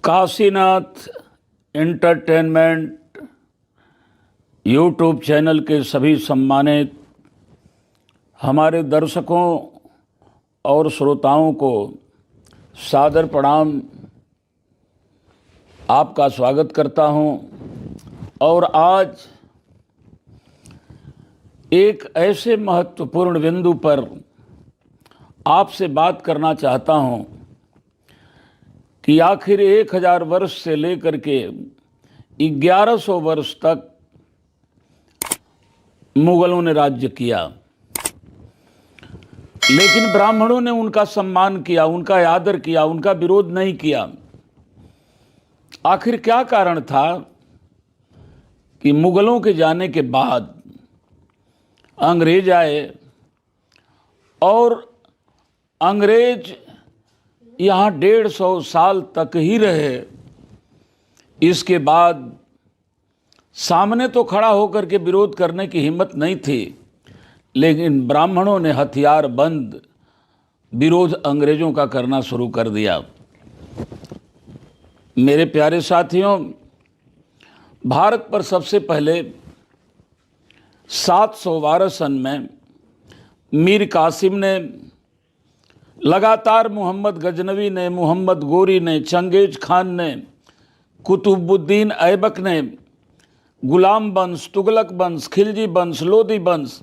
Kashinath entertainment YouTube channel के सभी सम्मानित हमारे दर्शकों और श्रोताओं को सादर प्रणाम। आपका स्वागत करता हूं और आज एक ऐसे महत्वपूर्ण बिंदु पर आपसे बात करना चाहता हूं कि आखिर 1000 वर्ष से लेकर के 1100 वर्ष तक मुगलों ने राज्य किया, लेकिन ब्राह्मणों ने उनका सम्मान किया, उनका आदर किया, उनका विरोध नहीं किया। आखिर क्या कारण था कि मुगलों के जाने के बाद अंग्रेज आए और अंग्रेज यहाँ 150 साल तक ही रहे। इसके बाद सामने तो खड़ा होकर के विरोध करने की हिम्मत नहीं थी, लेकिन ब्राह्मणों ने हथियार बंद विरोध अंग्रेजों का करना शुरू कर दिया। मेरे प्यारे साथियों, भारत पर सबसे पहले 712 सन में मीर कासिम ने, लगातार मोहम्मद गजनवी ने, मोहम्मद गोरी ने, चंगेज खान ने, कुतुबुद्दीन ऐबक ने, गुलाम वंश, तुगलक वंश, खिलजी वंश, लोदी वंश,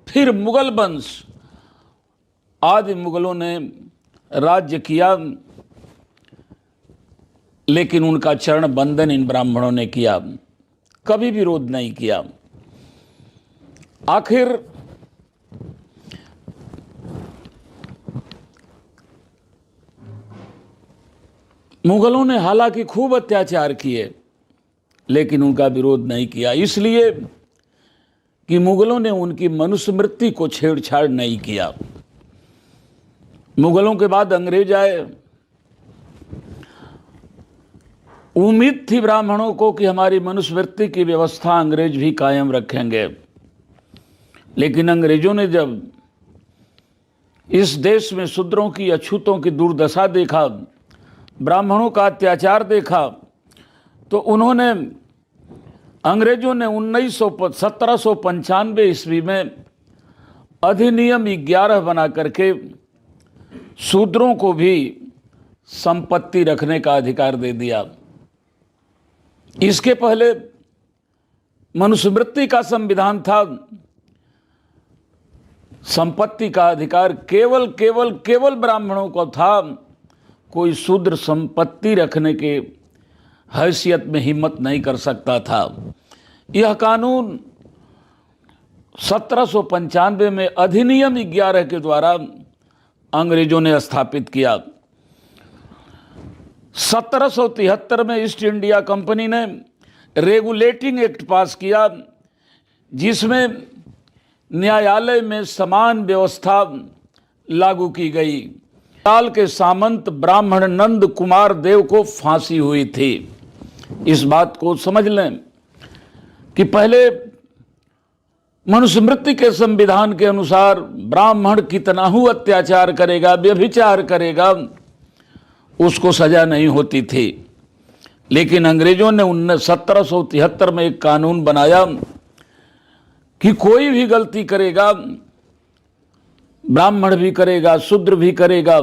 फिर मुगल वंश आदि मुगलों ने राज्य किया, लेकिन उनका चरण बंदन इन ब्राह्मणों ने किया, कभी विरोध नहीं किया। आखिर मुगलों ने हालांकि खूब अत्याचार किए, लेकिन उनका विरोध नहीं किया, इसलिए कि मुगलों ने उनकी मनुस्मृति को छेड़छाड़ नहीं किया। मुगलों के बाद अंग्रेज आए। उम्मीद थी ब्राह्मणों को कि हमारी मनुस्मृति की व्यवस्था अंग्रेज भी कायम रखेंगे, लेकिन अंग्रेजों ने जब इस देश में शूद्रों की, अछूतों की दुर्दशा देखा, ब्राह्मणों का अत्याचार देखा, तो उन्होंने, अंग्रेजों ने 1795 ईस्वी में अधिनियम 11 बना करके शूद्रों को भी संपत्ति रखने का अधिकार दे दिया। इसके पहले मनुस्मृति का संविधान था, संपत्ति का अधिकार केवल ब्राह्मणों को था। कोई शूद्र संपत्ति रखने के हैसियत में हिम्मत नहीं कर सकता था। यह कानून 1795 में अधिनियम 11 के द्वारा अंग्रेजों ने स्थापित किया। 1773 में ईस्ट इंडिया कंपनी ने रेगुलेटिंग एक्ट पास किया, जिसमें न्यायालय में समान व्यवस्था लागू की गई। काल के सामंत ब्राह्मण नंद कुमार देव को फांसी हुई थी। इस बात को समझ लें कि पहले मनुस्मृति के संविधान के अनुसार ब्राह्मण कितना ही अत्याचार करेगा, व्यभिचार करेगा, उसको सजा नहीं होती थी। लेकिन अंग्रेजों ने 1773 में एक कानून बनाया कि कोई भी गलती करेगा, ब्राह्मण भी करेगा, शूद्र भी करेगा,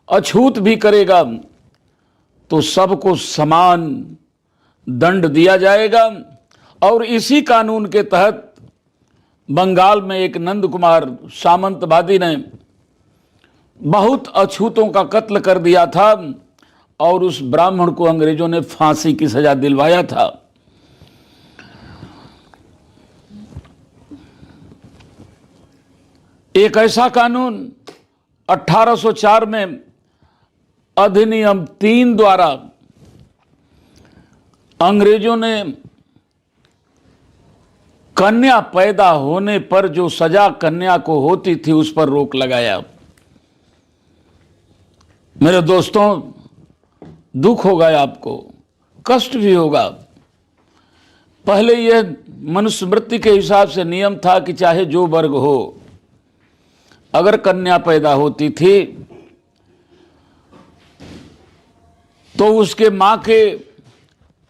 अछूत भी करेगा, तो सबको समान दंड दिया जाएगा। और इसी कानून के तहत बंगाल में एक नंद कुमार सामंतवादी ने बहुत अछूतों का कत्ल कर दिया था और उस ब्राह्मण को अंग्रेजों ने फांसी की सजा दिलवाया था। एक ऐसा कानून 1804 में अधिनियम 3 द्वारा अंग्रेजों ने कन्या पैदा होने पर जो सजा कन्या को होती थी उस पर रोक लगाया। मेरे दोस्तों, दुख होगा, आपको कष्ट भी होगा। पहले यह मनुस्मृति के हिसाब से नियम था कि चाहे जो वर्ग हो, अगर कन्या पैदा होती थी तो उसके माँ के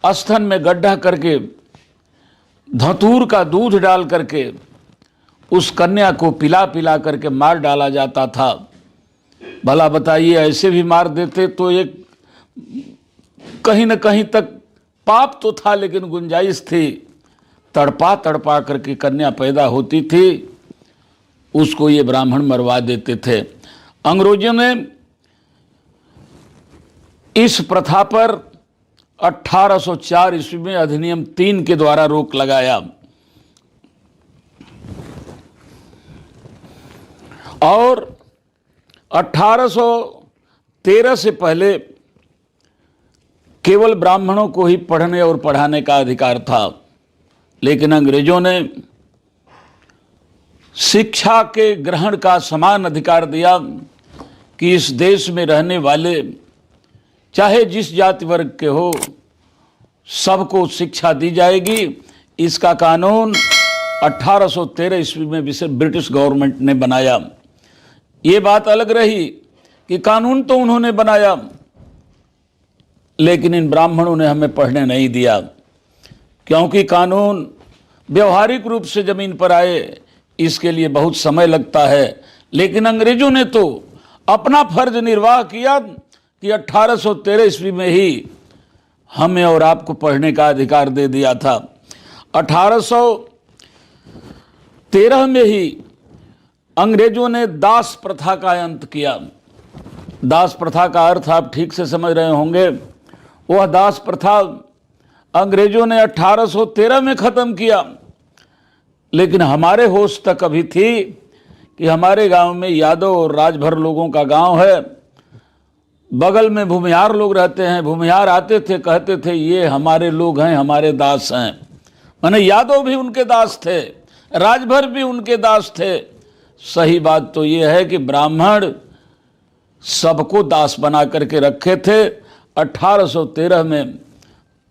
स्तन में गड्ढा करके धतूर का दूध डाल करके उस कन्या को पिला पिला करके मार डाला जाता था। भला बताइए, ऐसे भी मार देते तो एक कहीं न कहीं तक पाप तो था, लेकिन गुंजाइश थी। तड़पा तड़पा करके कन्या पैदा होती थी, उसको ये ब्राह्मण मरवा देते थे। अंग्रेजों ने इस प्रथा पर 1804 ईस्वी में अधिनियम 3 के द्वारा रोक लगाया और 1813 से पहले केवल ब्राह्मणों को ही पढ़ने और पढ़ाने का अधिकार था, लेकिन अंग्रेजों ने शिक्षा के ग्रहण का समान अधिकार दिया कि इस देश में रहने वाले चाहे जिस जाति वर्ग के हो, सबको शिक्षा दी जाएगी। इसका कानून 1813 ईस्वी में ब्रिटिश गवर्नमेंट ने बनाया। ये बात अलग रही कि कानून तो उन्होंने बनाया, लेकिन इन ब्राह्मणों ने हमें पढ़ने नहीं दिया, क्योंकि कानून व्यवहारिक रूप से जमीन पर आए इसके लिए बहुत समय लगता है। लेकिन अंग्रेजों ने तो अपना फर्ज निर्वाह किया कि 1813 ईस्वी में ही हमें और आपको पढ़ने का अधिकार दे दिया था। 1813 में ही अंग्रेजों ने दास प्रथा का अंत किया। दास प्रथा का अर्थ आप ठीक से समझ रहे होंगे। वह दास प्रथा अंग्रेजों ने 1813 में ख़त्म किया, लेकिन हमारे होश तक अभी थी कि हमारे गांव में यादव और राजभर लोगों का गांव है, बगल में भूमिहार लोग रहते हैं। भूमिहार आते थे, कहते थे ये हमारे लोग हैं, हमारे दास हैं। माने यादव भी उनके दास थे, राजभर भी उनके दास थे। सही बात तो ये है कि ब्राह्मण सबको दास बना करके रखे थे। 1813 में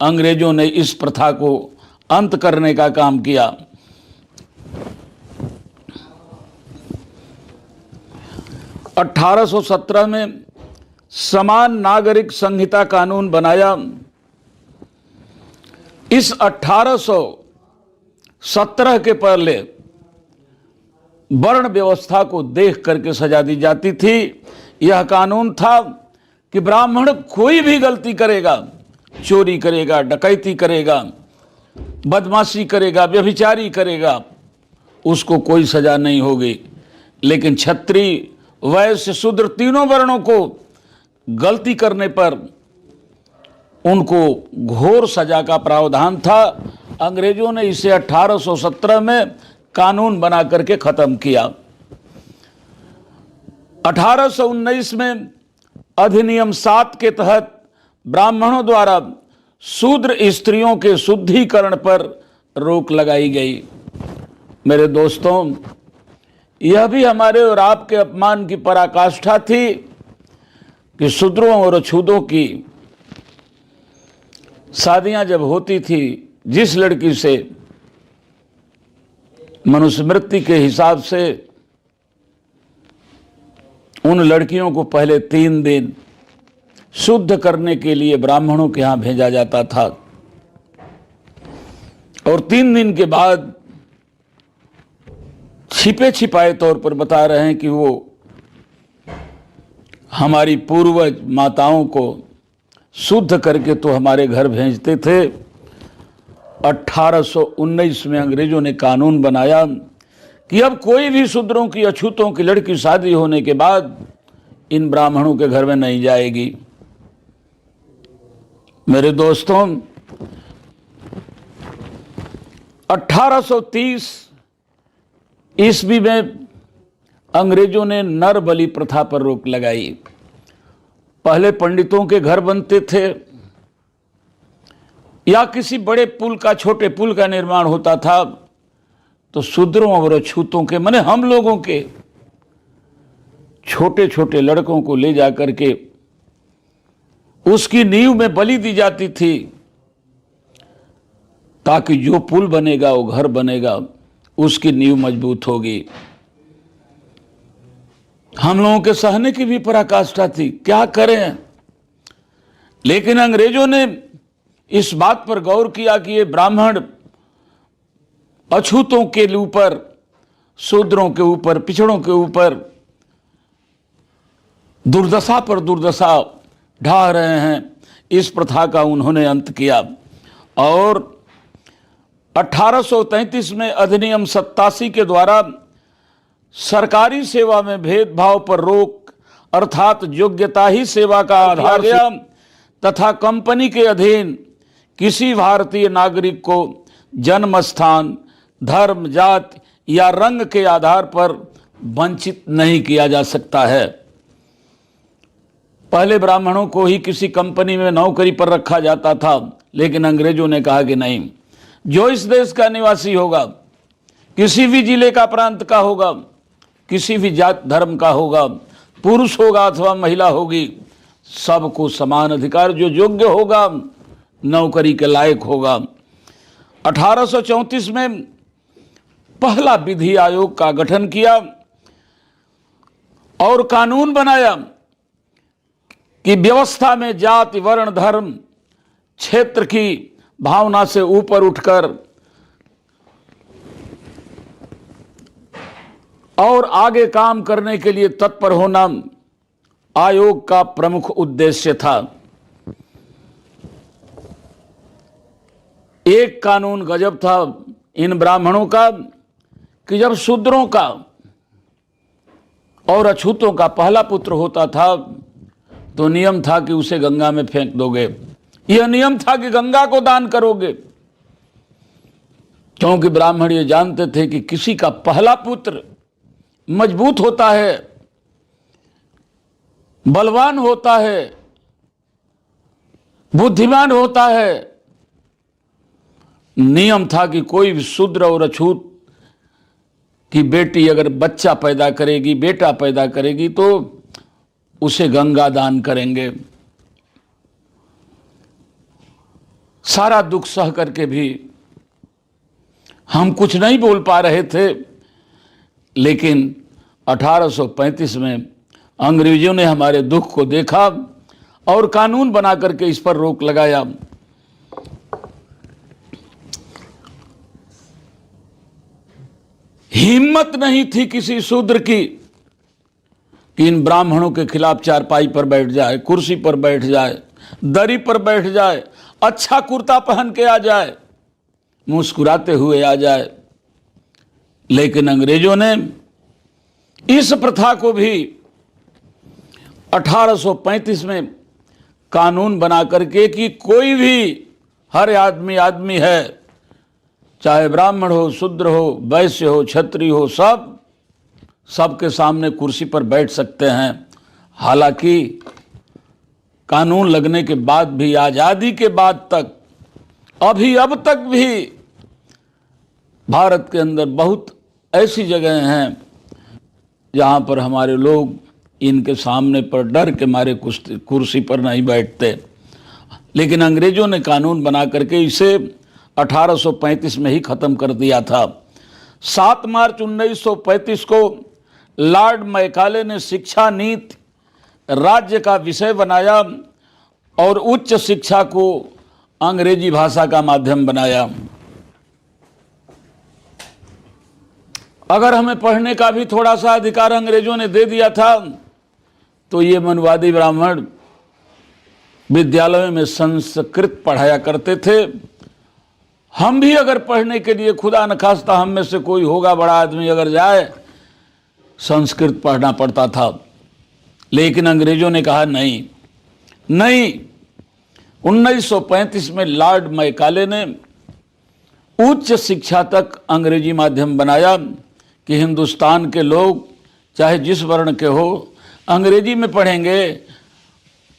अंग्रेजों ने इस प्रथा को अंत करने का काम किया। 1817 में समान नागरिक संहिता कानून बनाया। इस 1817 के पहले वर्ण व्यवस्था को देख करके सजा दी जाती थी। यह कानून था कि ब्राह्मण कोई भी गलती करेगा, चोरी करेगा, डकैती करेगा, बदमाशी करेगा, व्यभिचारी करेगा, उसको कोई सजा नहीं होगी। लेकिन क्षत्रिय, वैश्य, शूद्र तीनों वर्णों को गलती करने पर उनको घोर सजा का प्रावधान था। अंग्रेजों ने इसे 1817 में कानून बना करके खत्म किया। 1819 में अधिनियम 7 के तहत ब्राह्मणों द्वारा शूद्र स्त्रियों के शुद्धिकरण पर रोक लगाई गई। मेरे दोस्तों, यह भी हमारे और आपके अपमान की पराकाष्ठा थी कि शूद्रों और अछूतों की शादियां जब होती थी, जिस लड़की से मनुस्मृति के हिसाब से उन लड़कियों को पहले 3 दिन शुद्ध करने के लिए ब्राह्मणों के यहाँ भेजा जाता था और 3 दिन के बाद छिपे छिपाए तौर पर बता रहे हैं कि वो हमारी पूर्वज माताओं को शुद्ध करके तो हमारे घर भेजते थे। 1819 में अंग्रेजों ने कानून बनाया कि अब कोई भी शूद्रों की, अछूतों की लड़की शादी होने के बाद इन ब्राह्मणों के घर में नहीं जाएगी। मेरे दोस्तों, 1830 ईस्वी में अंग्रेजों ने नर बलि प्रथा पर रोक लगाई। पहले पंडितों के घर बनते थे या किसी बड़े पुल का, छोटे पुल का निर्माण होता था, तो शूद्रों और अछूतों के, माने हम लोगों के छोटे छोटे लड़कों को ले जाकर के उसकी नींव में बलि दी जाती थी, ताकि जो पुल बनेगा, वो घर बनेगा, उसकी नींव मजबूत होगी। हम लोगों के सहने की भी पराकाष्ठा थी। क्या करें, लेकिन अंग्रेजों ने इस बात पर गौर किया कि ये ब्राह्मण अछूतों के ऊपर, शूद्रों के ऊपर, पिछड़ों के ऊपर दुर्दशा पर दुर्दशा ढा रहे हैं। इस प्रथा का उन्होंने अंत किया और 1833 में अधिनियम 87 के द्वारा सरकारी सेवा में भेदभाव पर रोक अर्थात योग्यता ही सेवा का आधार गया तथा कंपनी के अधीन किसी भारतीय नागरिक को जन्म स्थान, धर्म, जाति या रंग के आधार पर वंचित नहीं किया जा सकता है। पहले ब्राह्मणों को ही किसी कंपनी में नौकरी पर रखा जाता था, लेकिन अंग्रेजों ने कहा कि नहीं, जो इस देश का निवासी होगा, किसी भी जिले का, प्रांत का होगा, किसी भी जात धर्म का होगा, पुरुष होगा अथवा महिला होगी, सबको समान अधिकार, जो योग्य होगा, नौकरी के लायक होगा। 1834 में पहला विधि आयोग का गठन किया और कानून बनाया कि व्यवस्था में जाति, वर्ण, धर्म, क्षेत्र की भावना से ऊपर उठकर और आगे काम करने के लिए तत्पर होना आयोग का प्रमुख उद्देश्य था। एक कानून गजब था इन ब्राह्मणों का कि जब शूद्रों का और अछूतों का पहला पुत्र होता था तो नियम था कि उसे गंगा में फेंक दोगे। यह नियम था कि गंगा को दान करोगे, क्योंकि ब्राह्मण ये जानते थे कि किसी का पहला पुत्र मजबूत होता है, बलवान होता है, बुद्धिमान होता है। नियम था कि कोई भी शूद्र और अछूत की बेटी अगर बच्चा पैदा करेगी, बेटा पैदा करेगी, तो उसे गंगा दान करेंगे। सारा दुख सह करके भी हम कुछ नहीं बोल पा रहे थे, लेकिन 1835 में अंग्रेजों ने हमारे दुख को देखा और कानून बना करके इस पर रोक लगाया। हिम्मत नहीं थी किसी शूद्र की कि इन ब्राह्मणों के खिलाफ चारपाई पर बैठ जाए, कुर्सी पर बैठ जाए, दरी पर बैठ जाए, अच्छा कुर्ता पहन के आ जाए, मुस्कुराते हुए आ जाए। लेकिन अंग्रेजों ने इस प्रथा को भी 1835 में कानून बना करके कि कोई भी, हर आदमी आदमी है, चाहे ब्राह्मण हो, शूद्र हो, वैश्य हो, क्षत्रिय हो, सबके सामने कुर्सी पर बैठ सकते हैं। हालांकि कानून लगने के बाद भी, आज़ादी के बाद तक, अब तक भी भारत के अंदर बहुत ऐसी जगह हैं जहाँ पर हमारे लोग इनके सामने पर डर के मारे कुर्सी पर नहीं बैठते। लेकिन अंग्रेजों ने कानून बना करके इसे 1835 में ही ख़त्म कर दिया था। 7 मार्च 1935 को लॉर्ड मैकाले ने शिक्षा नीति राज्य का विषय बनाया और उच्च शिक्षा को अंग्रेजी भाषा का माध्यम बनाया। अगर हमें पढ़ने का भी थोड़ा सा अधिकार अंग्रेजों ने दे दिया था तो ये मनवादी ब्राह्मण विद्यालयों में संस्कृत पढ़ाया करते थे। हम भी अगर पढ़ने के लिए, खुदा न खास्ता हम में से कोई होगा बड़ा आदमी अगर जाए, संस्कृत पढ़ना पड़ता था। लेकिन अंग्रेजों ने कहा नहीं। 1935 में लॉर्ड मैकाले ने उच्च शिक्षा तक अंग्रेजी माध्यम बनाया कि हिंदुस्तान के लोग चाहे जिस वर्ण के हो अंग्रेजी में पढ़ेंगे,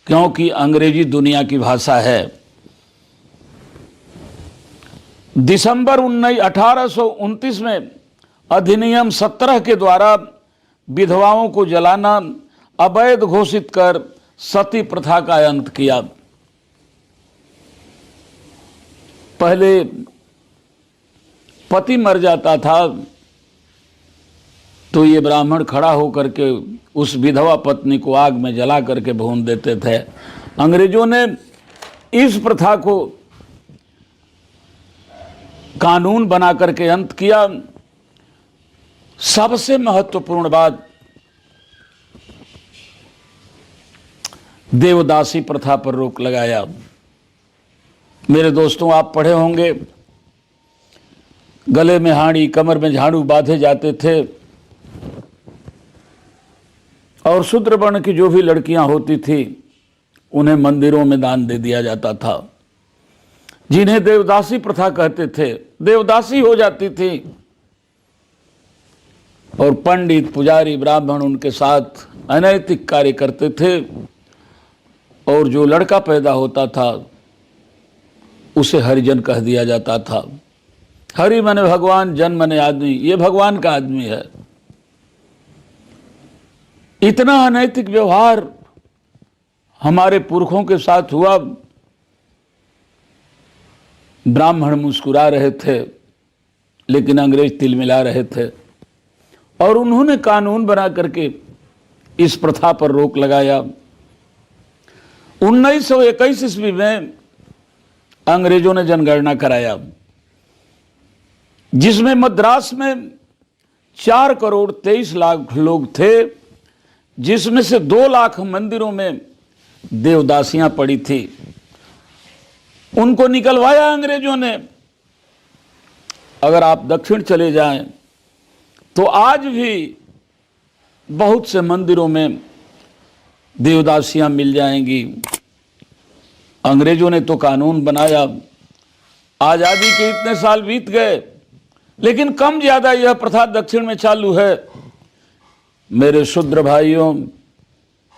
क्योंकि अंग्रेजी दुनिया की भाषा है। दिसंबर 1829 में अधिनियम 17 के द्वारा विधवाओं को जलाना अवैध घोषित कर सती प्रथा का अंत किया। पहले पति मर जाता था तो ये ब्राह्मण खड़ा होकर के उस विधवा पत्नी को आग में जला करके भून देते थे। अंग्रेजों ने इस प्रथा को कानून बना करके अंत किया। सबसे महत्वपूर्ण बात, देवदासी प्रथा पर रोक लगाया। मेरे दोस्तों, आप पढ़े होंगे, गले में हाड़ी कमर में झाड़ू बांधे जाते थे और शूद्र वर्ण की जो भी लड़कियां होती थी उन्हें मंदिरों में दान दे दिया जाता था, जिन्हें देवदासी प्रथा कहते थे। देवदासी हो जाती थी और पंडित पुजारी ब्राह्मण उनके साथ अनैतिक कार्य करते थे और जो लड़का पैदा होता था उसे हरिजन कह दिया जाता था। हरि माने भगवान, जन माने आदमी, ये भगवान का आदमी है। इतना अनैतिक व्यवहार हमारे पुरखों के साथ हुआ। ब्राह्मण मुस्कुरा रहे थे लेकिन अंग्रेज तिलमिला रहे थे और उन्होंने कानून बना करके इस प्रथा पर रोक लगाया। 1921 ईस्वी में अंग्रेजों ने जनगणना कराया, जिसमें मद्रास में 4 करोड़ 23 लाख लोग थे, जिसमें से 2 लाख मंदिरों में देवदासियां पड़ी थी। उनको निकलवाया अंग्रेजों ने। अगर आप दक्षिण चले जाएं तो आज भी बहुत से मंदिरों में देवदासियां मिल जाएंगी। अंग्रेजों ने तो कानून बनाया, आजादी के इतने साल बीत गए, लेकिन कम ज्यादा यह प्रथा दक्षिण में चालू है। मेरे शूद्र भाइयों,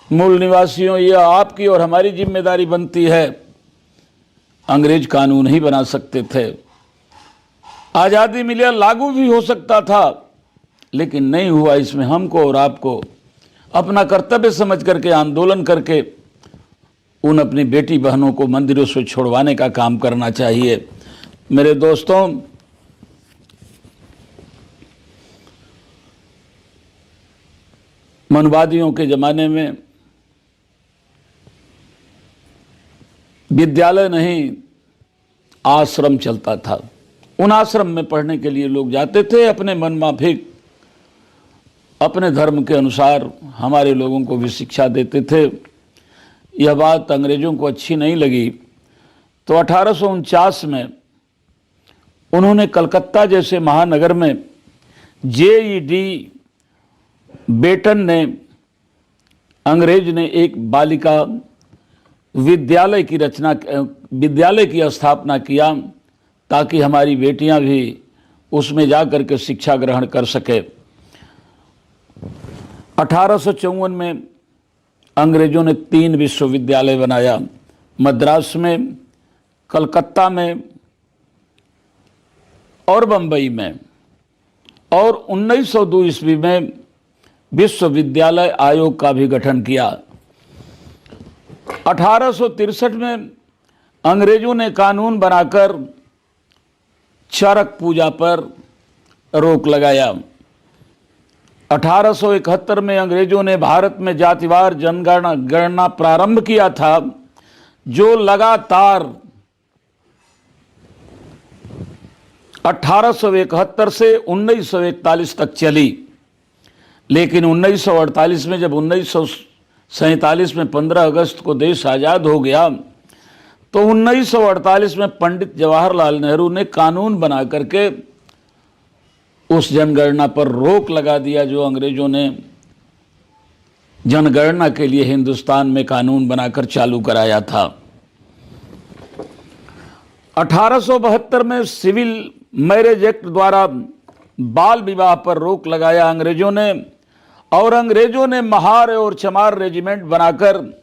मूल निवासियों, यह आपकी और हमारी जिम्मेदारी बनती है। अंग्रेज कानून ही बना सकते थे, आजादी मिले लागू भी हो सकता था, लेकिन नहीं हुआ। इसमें हमको और आपको अपना कर्तव्य समझ करके आंदोलन करके उन अपनी बेटी बहनों को मंदिरों से छोड़वाने का काम करना चाहिए। मेरे दोस्तों, मनवादियों के जमाने में विद्यालय नहीं, आश्रम चलता था। उन आश्रम में पढ़ने के लिए लोग जाते थे, अपने मन माफिक अपने धर्म के अनुसार हमारे लोगों को भी शिक्षा देते थे। यह बात अंग्रेजों को अच्छी नहीं लगी, तो 1849 में उन्होंने कलकत्ता जैसे महानगर में JED बेटन ने, अंग्रेज ने एक बालिका विद्यालय की स्थापना किया, ताकि हमारी बेटियां भी उसमें जाकर के शिक्षा ग्रहण कर सके। 1854 में अंग्रेजों ने 3 विश्वविद्यालय बनाया, मद्रास में, कलकत्ता में और बंबई में, और 1902 ईस्वी में विश्वविद्यालय आयोग का भी गठन किया। 1863 में अंग्रेजों ने कानून बनाकर चरक पूजा पर रोक लगाया। 1871 में अंग्रेजों ने भारत में जातिवार जनगणना प्रारंभ किया था, जो लगातार 1871 से 1941 तक चली। लेकिन 1948 में, जब 1947 में 15 अगस्त को देश आज़ाद हो गया, तो 1948 में पंडित जवाहरलाल नेहरू ने कानून बना करके उस जनगणना पर रोक लगा दिया, जो अंग्रेजों ने जनगणना के लिए हिंदुस्तान में कानून बनाकर चालू कराया था। 1872 में सिविल मैरिज एक्ट द्वारा बाल विवाह पर रोक लगाया अंग्रेजों ने, और अंग्रेजों ने महार और चमार रेजिमेंट बनाकर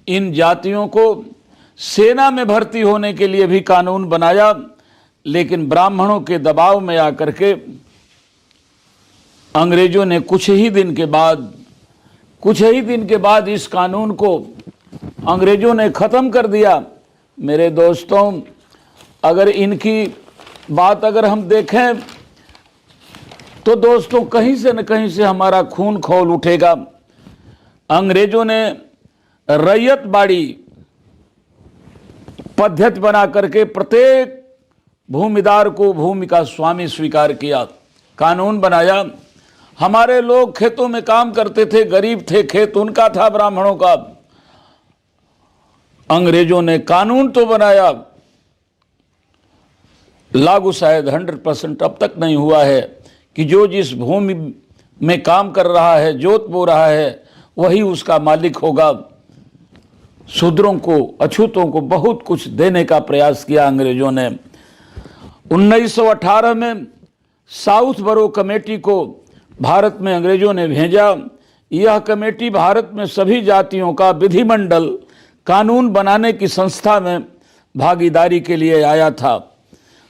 इन जातियों को सेना में भर्ती होने के लिए भी कानून बनाया। लेकिन ब्राह्मणों के दबाव में आकर के अंग्रेजों ने कुछ ही दिन के बाद इस कानून को अंग्रेजों ने ख़त्म कर दिया। मेरे दोस्तों, अगर इनकी बात अगर हम देखें तो दोस्तों, कहीं से न कहीं से हमारा खून खौल उठेगा। अंग्रेजों ने रैयत बाड़ी पद्धति बना करके प्रत्येक भूमिदार को भूमि का स्वामी स्वीकार किया, कानून बनाया। हमारे लोग खेतों में काम करते थे, गरीब थे, खेत उनका था, ब्राह्मणों का। अंग्रेजों ने कानून तो बनाया, लागू शायद 100% अब तक नहीं हुआ है कि जो जिस भूमि में काम कर रहा है, जोत बो रहा है, वही उसका मालिक होगा। शूद्रों को, अछूतों को बहुत कुछ देने का प्रयास किया अंग्रेजों ने। 1918 में साउथ बरो कमेटी को भारत में अंग्रेजों ने भेजा। यह कमेटी भारत में सभी जातियों का विधिमंडल कानून बनाने की संस्था में भागीदारी के लिए आया था।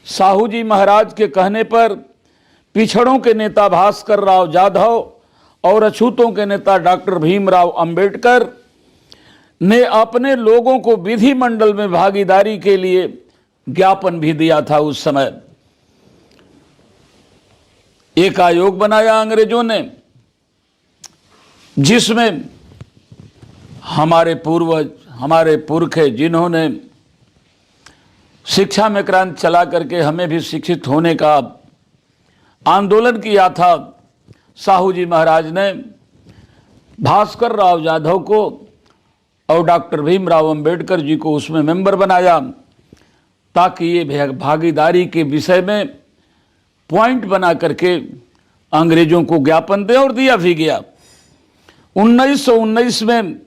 साहू जी महाराज के कहने पर पिछड़ों के नेता भास्कर राव जाधव और अछूतों के नेता डॉक्टर भीमराव अंबेडकर ने अपने लोगों को विधिमंडल में भागीदारी के लिए ज्ञापन भी दिया था। उस समय एक आयोग बनाया अंग्रेजों ने, जिसमें हमारे पूर्वज, हमारे पुरखे, जिन्होंने शिक्षा में क्रांति चला करके हमें भी शिक्षित होने का आंदोलन किया था, साहू जी महाराज ने भास्कर राव जाधव को और डॉक्टर भीमराव अंबेडकर जी को उसमें मेंबर बनाया, ताकि ये भागीदारी के विषय में पॉइंट बना करके अंग्रेजों को ज्ञापन दे, और दिया भी गया। 1919 में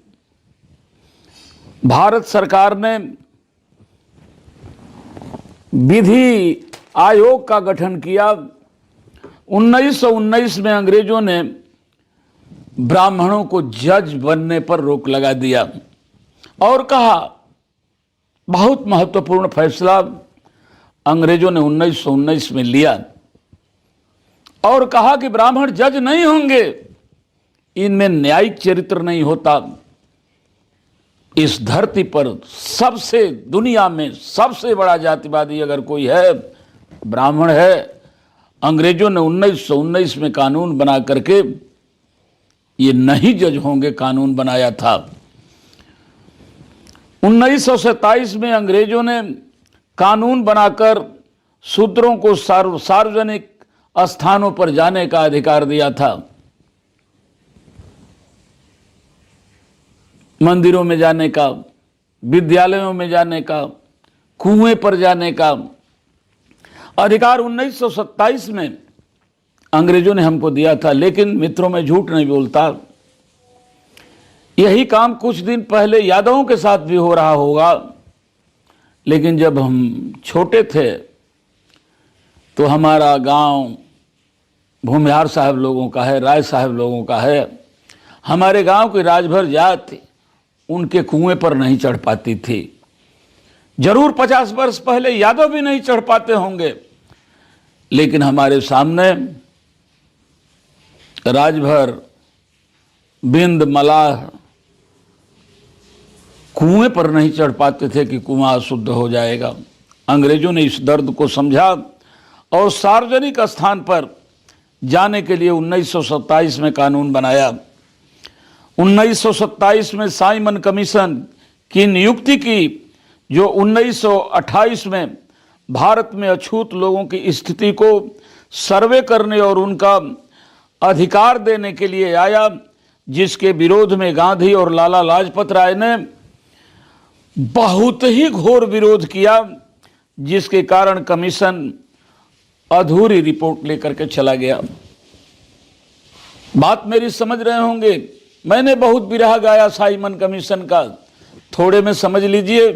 भारत सरकार ने विधि आयोग का गठन किया। 1919 में अंग्रेजों ने ब्राह्मणों को जज बनने पर रोक लगा दिया और कहा, बहुत महत्वपूर्ण फैसला अंग्रेजों ने 1919 में लिया और कहा कि ब्राह्मण जज नहीं होंगे, इनमें न्यायिक चरित्र नहीं होता। इस धरती पर सबसे, दुनिया में सबसे बड़ा जातिवादी अगर कोई है, ब्राह्मण है। अंग्रेजों ने 1919 में कानून बना करके ये नहीं जज होंगे कानून बनाया था। 1927 में अंग्रेजों ने कानून बनाकर शूद्रों को सार्वजनिक स्थानों पर जाने का अधिकार दिया था, मंदिरों में जाने का, विद्यालयों में जाने का, कुएं पर जाने का अधिकार 1927 में अंग्रेजों ने हमको दिया था। लेकिन मित्रों, में झूठ नहीं बोलता, यही काम कुछ दिन पहले यादवों के साथ भी हो रहा होगा। लेकिन जब हम छोटे थे तो हमारा गांव भूमिहार साहब लोगों का है, राय साहब लोगों का है। हमारे गांव की राजभर जाति उनके कुएं पर नहीं चढ़ पाती थी। जरूर 50 वर्ष पहले यादव भी नहीं चढ़ पाते होंगे, लेकिन हमारे सामने राजभर, बिंद, मलाह कुएं पर नहीं चढ़ पाते थे कि कुआं अशुद्ध हो जाएगा। अंग्रेजों ने इस दर्द को समझा और सार्वजनिक स्थान पर जाने के लिए 1927 में कानून बनाया। 1927 में साइमन कमीशन की नियुक्ति की, जो 1928 में भारत में अछूत लोगों की स्थिति को सर्वे करने और उनका अधिकार देने के लिए आया, जिसके विरोध में गांधी और लाला लाजपत राय ने बहुत ही घोर विरोध किया, जिसके कारण कमीशन अधूरी रिपोर्ट लेकर के चला गया। बात मेरी समझ रहे होंगे, मैंने बहुत बिरहा गाया साइमन कमीशन का, थोड़े में समझ लीजिए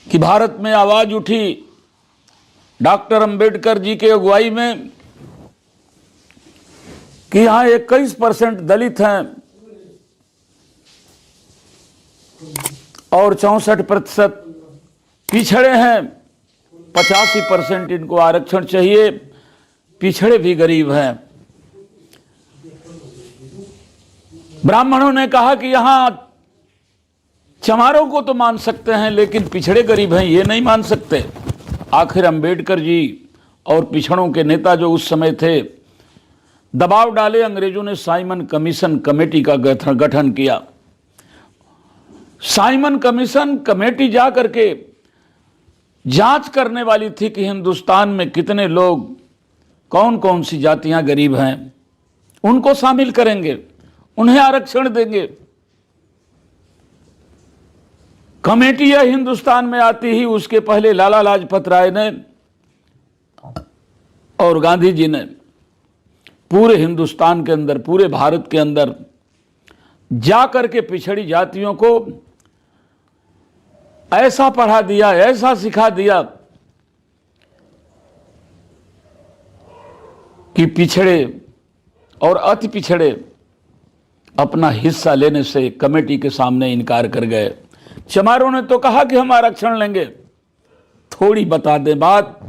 कि भारत में आवाज उठी डॉक्टर अंबेडकर जी के अगुवाई में कि यहाँ 21% दलित हैं और 64% पिछड़े हैं, 85% इनको आरक्षण चाहिए, पिछड़े भी गरीब हैं। ब्राह्मणों ने कहा कि यहाँ चमारों को तो मान सकते हैं, लेकिन पिछड़े गरीब हैं ये नहीं मान सकते। आखिर अंबेडकर जी और पिछड़ों के नेता जो उस समय थे, दबाव डाले, अंग्रेजों ने साइमन कमीशन कमेटी का गठन किया। साइमन कमीशन कमेटी जा करके जांच करने वाली थी कि हिंदुस्तान में कितने लोग, कौन कौन सी जातियां गरीब हैं, उनको शामिल करेंगे, उन्हें आरक्षण देंगे। कमेटी यह हिंदुस्तान में आती ही उसके पहले लाला लाजपत राय ने और गांधी जी ने पूरे हिंदुस्तान के अंदर, पूरे भारत के अंदर जाकर के पिछड़ी जातियों को ऐसा पढ़ा दिया, ऐसा सिखा दिया कि पिछड़े और अति पिछड़े अपना हिस्सा लेने से कमेटी के सामने इनकार कर गए। चमारों ने तो कहा कि हम आरक्षण लेंगे। थोड़ी बता दें बात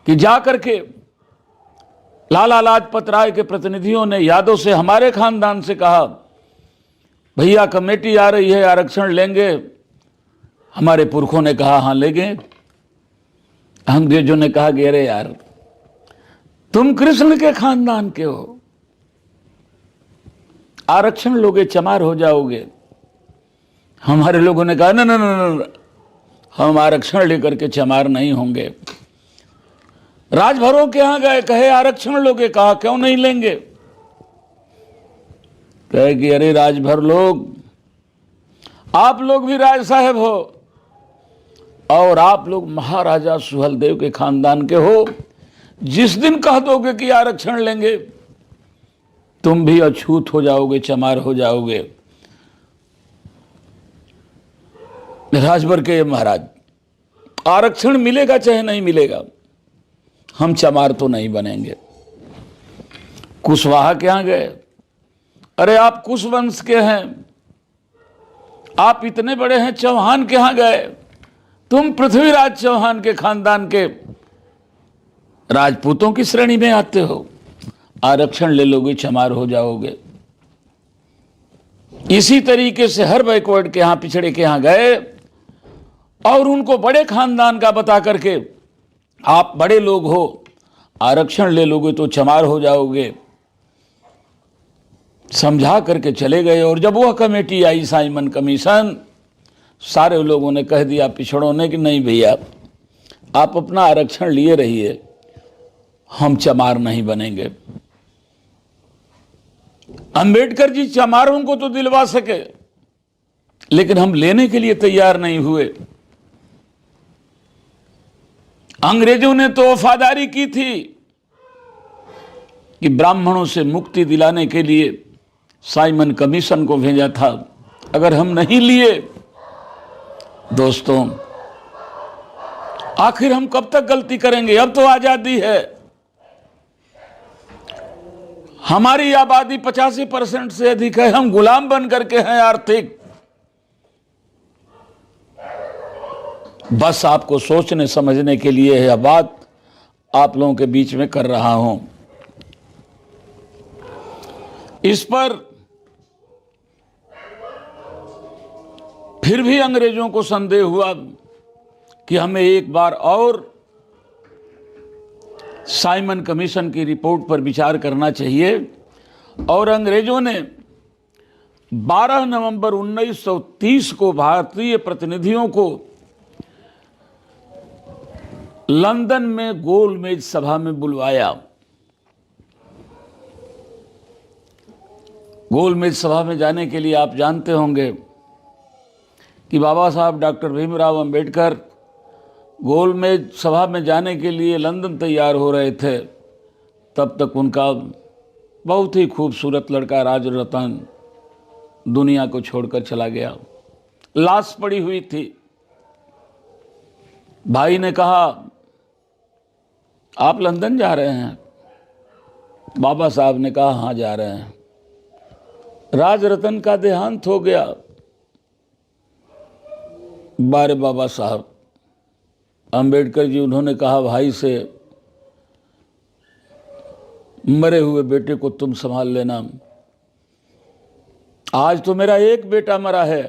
कि जाकर के लाला लाजपत राय के प्रतिनिधियों ने यादव से, हमारे खानदान से कहा, भैया कमेटी आ रही है, आरक्षण लेंगे। हमारे पुरखों ने कहा हाँ लेंगे। अंग्रेजों ने कहा कि अरे यार, तुम कृष्ण के खानदान के हो, आरक्षण लोगे चमार हो जाओगे। हमारे लोगों ने कहा ना ना ना ना, हम आरक्षण लेकर के चमार नहीं होंगे। राजभरों के यहां गए, कहे आरक्षण लोगे, कहा क्यों नहीं लेंगे। कहे कि अरे राजभर लोग, आप लोग भी राज साहब हो और आप लोग महाराजा सुहेलदेव के खानदान के हो। जिस दिन कह दोगे कि आरक्षण लेंगे, तुम भी अछूत हो जाओगे, चमार हो जाओगे। राजभर के महाराज, आरक्षण मिलेगा चाहे नहीं मिलेगा, हम चमार तो नहीं बनेंगे। कुशवाहा के यहां गए, अरे आप कुश वंश के हैं, आप इतने बड़े हैं। चौहान के यहां गए, तुम पृथ्वीराज चौहान के खानदान के राजपूतों की श्रेणी में आते हो, आरक्षण ले लोगे, चमार हो जाओगे। इसी तरीके से हर बैकवर्ड के यहां, पिछड़े के यहां गए और उनको बड़े खानदान का बता करके, आप बड़े लोग हो, आरक्षण ले लोगे तो चमार हो जाओगे, समझा करके चले गए। और जब वह कमेटी आई, साइमन कमीशन, सारे लोगों ने कह दिया, पिछड़ों ने, कि नहीं भैया, आप अपना आरक्षण लिए रहिए, हम चमार नहीं बनेंगे। अंबेडकर जी चमारों को तो दिलवा सके, लेकिन हम लेने के लिए तैयार नहीं हुए। अंग्रेजों ने तो वफादारी की थी कि ब्राह्मणों से मुक्ति दिलाने के लिए साइमन कमीशन को भेजा था। अगर हम नहीं लिए, दोस्तों, आखिर हम कब तक गलती करेंगे। अब तो आजादी है, हमारी आबादी 85% से अधिक है, हम गुलाम बन करके हैं आर्थिक। बस आपको सोचने समझने के लिए यह बात आप लोगों के बीच में कर रहा हूं। इस पर फिर भी अंग्रेजों को संदेह हुआ कि हमें एक बार और साइमन कमीशन की रिपोर्ट पर विचार करना चाहिए। और अंग्रेजों ने 12 नवंबर 1930 को भारतीय प्रतिनिधियों को लंदन में गोलमेज सभा में बुलवाया। गोलमेज सभा में जाने के लिए आप जानते होंगे कि बाबा साहब डॉक्टर भीमराव अंबेडकर गोलमेज सभा में जाने के लिए लंदन तैयार हो रहे थे। तब तक उनका बहुत ही खूबसूरत लड़का राजरतन दुनिया को छोड़कर चला गया, लाश पड़ी हुई थी। भाई ने कहा, आप लंदन जा रहे हैं? बाबा साहब ने कहा, हाँ जा रहे हैं। राजरतन का देहांत हो गया। बारे बाबा साहब, अंबेडकर जी, उन्होंने कहा भाई से, मरे हुए बेटे को तुम संभाल लेना। आज तो मेरा एक बेटा मरा है,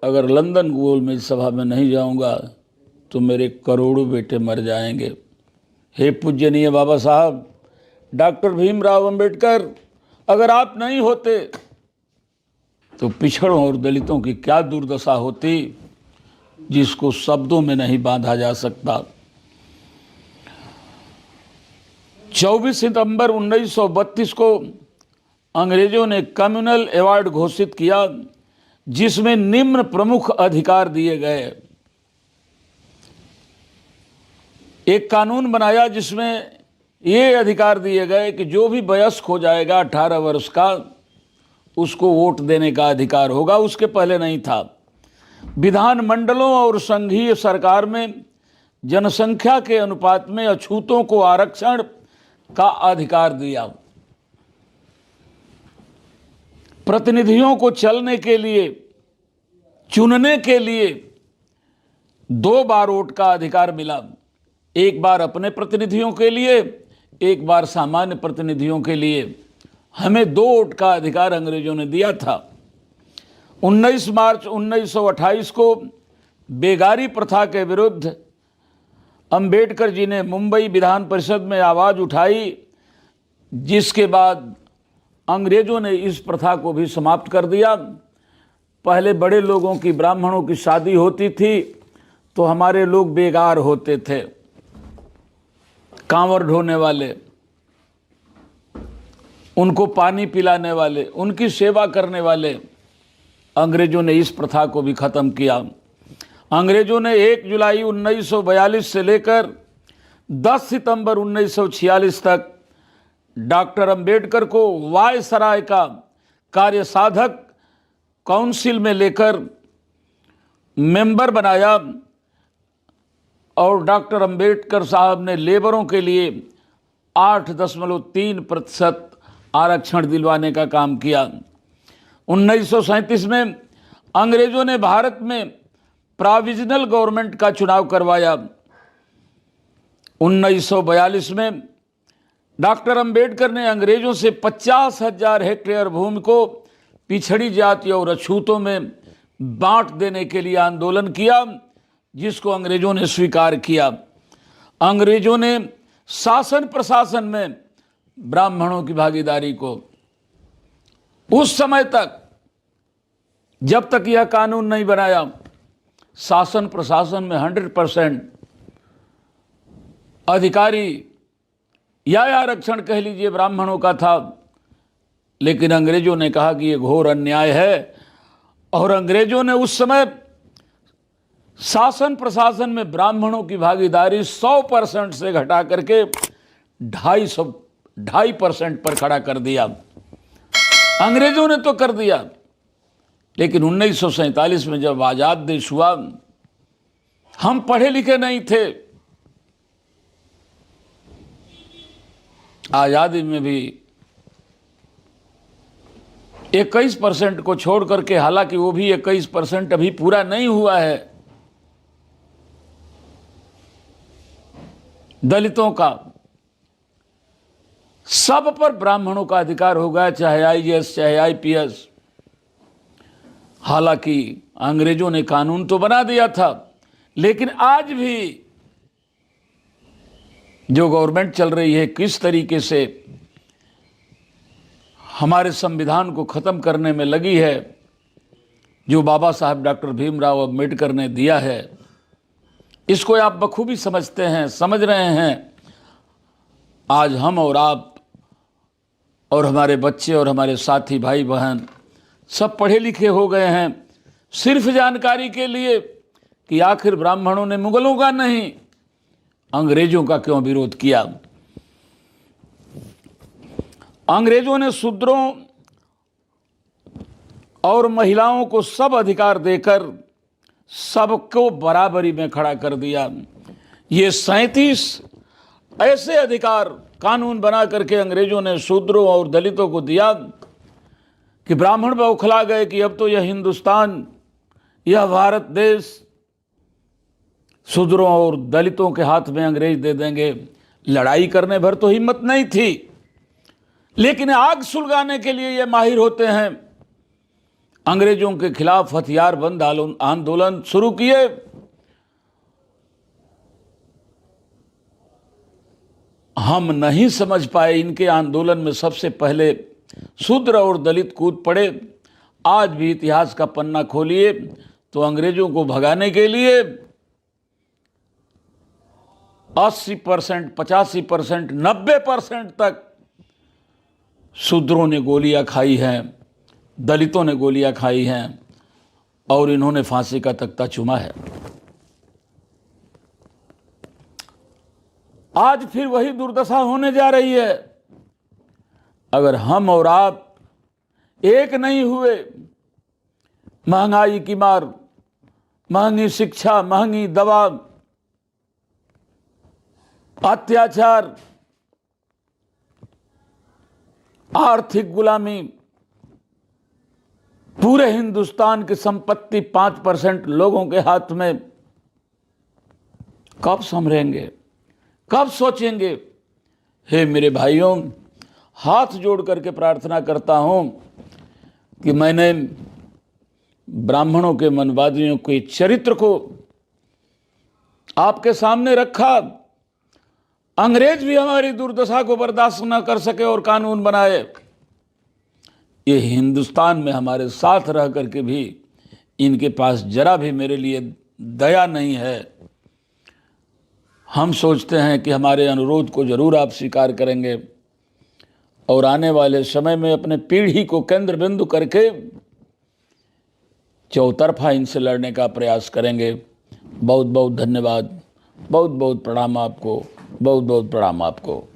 अगर लंदन गोलमेज सभा में नहीं जाऊंगा तो मेरे करोड़ों बेटे मर जाएंगे। हे पूजनीय बाबा साहब डॉक्टर भीमराव अंबेडकर, अगर आप नहीं होते तो पिछड़ों और दलितों की क्या दुर्दशा होती, जिसको शब्दों में नहीं बांधा जा सकता। 24 सितंबर 1932 को अंग्रेजों ने कम्युनल अवार्ड घोषित किया, जिसमें निम्न प्रमुख अधिकार दिए गए। एक कानून बनाया जिसमें ये अधिकार दिए गए कि जो भी वयस्क हो जाएगा 18 वर्ष का, उसको वोट देने का अधिकार होगा, उसके पहले नहीं था। विधानमंडलों और संघीय सरकार में जनसंख्या के अनुपात में अछूतों को आरक्षण का अधिकार दिया। प्रतिनिधियों को चलने के लिए, चुनने के लिए 2 बार वोट का अधिकार मिला। एक बार अपने प्रतिनिधियों के लिए, एक बार सामान्य प्रतिनिधियों के लिए। हमें 2 वोट का अधिकार अंग्रेजों ने दिया था। 19 मार्च 1928 को बेगारी प्रथा के विरुद्ध अंबेडकर जी ने मुंबई विधान परिषद में आवाज़ उठाई, जिसके बाद अंग्रेजों ने इस प्रथा को भी समाप्त कर दिया। पहले बड़े लोगों की, ब्राह्मणों की शादी होती थी तो हमारे लोग बेगार होते थे, कांवर ढोने वाले, उनको पानी पिलाने वाले, उनकी सेवा करने वाले। अंग्रेजों ने इस प्रथा को भी ख़त्म किया। अंग्रेजों ने 1 जुलाई 1942 से लेकर 10 सितंबर 1946 तक डॉक्टर अंबेडकर को वायसराय का कार्यसाधक काउंसिल में लेकर मेंबर बनाया और डॉक्टर अंबेडकर साहब ने लेबरों के लिए 8.3% आरक्षण दिलवाने का काम किया। 1937 में अंग्रेजों ने भारत में प्रोविजनल गवर्नमेंट का चुनाव करवाया। 1942 में डॉक्टर अंबेडकर ने अंग्रेजों से 50,000 हेक्टेयर भूमि को पिछड़ी जाति और अछूतों में बांट देने के लिए आंदोलन किया, जिसको अंग्रेजों ने स्वीकार किया। अंग्रेजों ने शासन प्रशासन में ब्राह्मणों की भागीदारी को उस समय तक, जब तक यह कानून नहीं बनाया, शासन प्रशासन में 100% अधिकारी या आरक्षण कह लीजिए ब्राह्मणों का था। लेकिन अंग्रेजों ने कहा कि यह घोर अन्याय है और अंग्रेजों ने उस समय शासन प्रशासन में ब्राह्मणों की भागीदारी 100% से घटा करके 2.5% पर खड़ा कर दिया। अंग्रेजों ने तो कर दिया, लेकिन 1947 में जब आज़ाद देश हुआ, हम पढ़े लिखे नहीं थे। आज़ादी में भी 21% को छोड़ करके, हालांकि वो भी 21% अभी पूरा नहीं हुआ है, दलितों का, सब पर ब्राह्मणों का अधिकार हो गया, चाहे आईएएस चाहे आईपीएस। हालांकि अंग्रेजों ने कानून तो बना दिया था, लेकिन आज भी जो गवर्नमेंट चल रही है, किस तरीके से हमारे संविधान को ख़त्म करने में लगी है, जो बाबा साहब डॉक्टर भीमराव अम्बेडकर ने दिया है, इसको आप बखूबी समझते हैं, समझ रहे हैं। आज हम और आप और हमारे बच्चे और हमारे साथी भाई बहन सब पढ़े लिखे हो गए हैं, सिर्फ जानकारी के लिए कि आखिर ब्राह्मणों ने मुगलों का नहीं, अंग्रेजों का क्यों विरोध किया। अंग्रेजों ने शूद्रों और महिलाओं को सब अधिकार देकर सबको बराबरी में खड़ा कर दिया। ये 37 ऐसे अधिकार कानून बना करके अंग्रेजों ने शूद्रों और दलितों को दिया कि ब्राह्मण बौखला गए कि अब तो यह हिंदुस्तान, यह भारत देश शूद्रों और दलितों के हाथ में अंग्रेज दे देंगे। लड़ाई करने भर तो हिम्मत नहीं थी, लेकिन आग सुलगाने के लिए ये माहिर होते हैं। अंग्रेजों के खिलाफ हथियारबंद आंदोलन शुरू किए। हम नहीं समझ पाए, इनके आंदोलन में सबसे पहले शूद्र और दलित कूद पड़े। आज भी इतिहास का पन्ना खोलिए तो अंग्रेजों को भगाने के लिए 80%, 85%, 90% तक शूद्रों ने गोलियां खाई हैं, दलितों ने गोलियां खाई हैं और इन्होंने फांसी का तख्ता चूमा है। आज फिर वही दुर्दशा होने जा रही है अगर हम और आप एक नहीं हुए। महंगाई की मार, महंगी शिक्षा, महंगी दवा, अत्याचार, आर्थिक गुलामी, पूरे हिंदुस्तान की संपत्ति 5% लोगों के हाथ में। कब संभलेंगे, कब सोचेंगे? हे मेरे भाइयों, हाथ जोड़ करके प्रार्थना करता हूं कि मैंने ब्राह्मणों के मनवादियों के चरित्र को आपके सामने रखा। अंग्रेज भी हमारी दुर्दशा को बर्दाश्त न कर सके और कानून बनाए। ये हिंदुस्तान में हमारे साथ रह करके भी इनके पास जरा भी मेरे लिए दया नहीं है। हम सोचते हैं कि हमारे अनुरोध को जरूर आप स्वीकार करेंगे और आने वाले समय में अपने पीढ़ी को केंद्र बिंदु करके चौतरफा इनसे लड़ने का प्रयास करेंगे। बहुत बहुत धन्यवाद, बहुत बहुत प्रणाम आपको, बहुत बहुत प्रणाम आपको।